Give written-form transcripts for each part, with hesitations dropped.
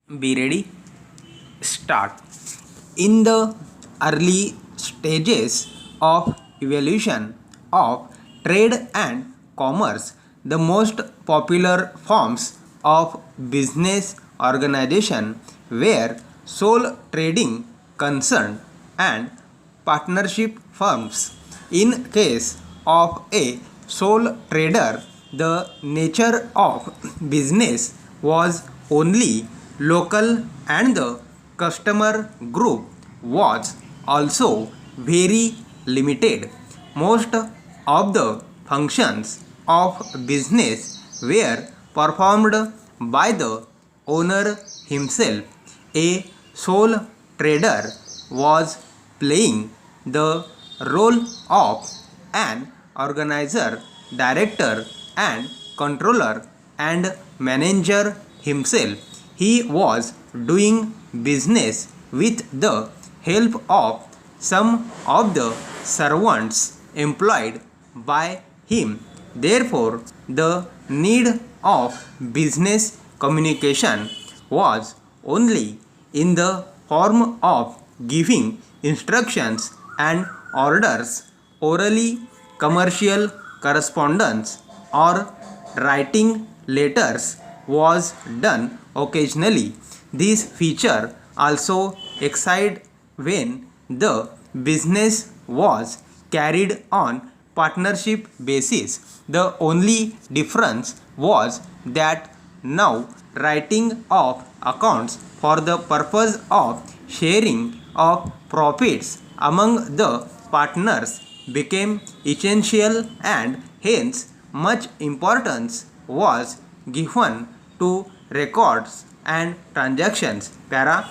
Be ready, start. In the early stages of evolution of trade and commerce, the most popular forms of business organization were sole trading concern and partnership firms. In case of a sole trader, the nature of business was only local and the customer group was also very limited. Most of the functions of business were performed by the owner himself. A sole trader was playing the role of an organizer, director, and controller and manager himself. He was doing business with the help of some of the servants employed by him. Therefore, the need of business communication was only in the form of giving instructions and orders orally. Commercial correspondence or writing letters was done occasionally. This feature also existed when the business was carried on partnership basis. The only difference was that now writing of accounts for the purpose of sharing of profits among the partners became essential, and hence much importance was given to records and transactions. Para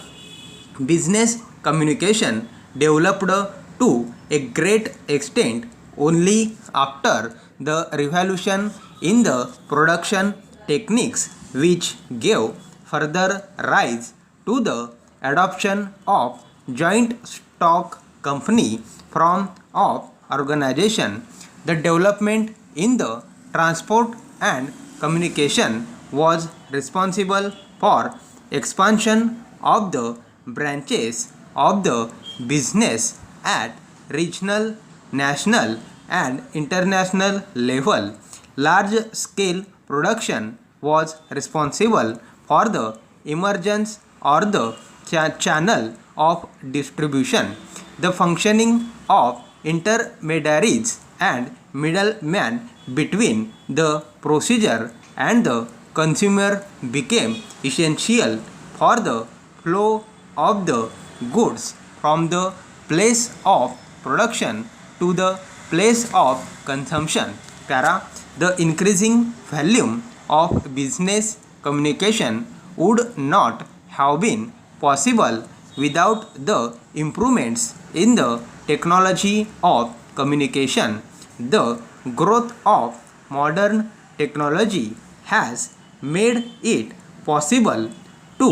business communication developed to a great extent only after the revolution in the production techniques, which gave further rise to the adoption of joint stock company form of organization. The development in the transport and communication was responsible for expansion of the branches of the business at regional, national, and international level. Large scale production was responsible for the emergence or the channel of distribution. The functioning of intermediaries and middlemen between the procedure and the consumer became essential for the flow of the goods from the place of production to the place of consumption. Para, the increasing volume of business communication would not have been possible without the improvements in the technology of communication. The growth of modern technology has made it possible to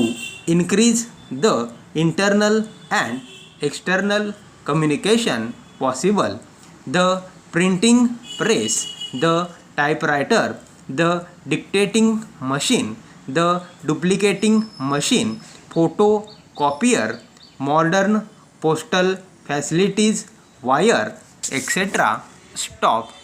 increase the internal and external communication possible. The printing press, the typewriter, the dictating machine, the duplicating machine, photocopier, modern postal facilities, wire, etc. stopped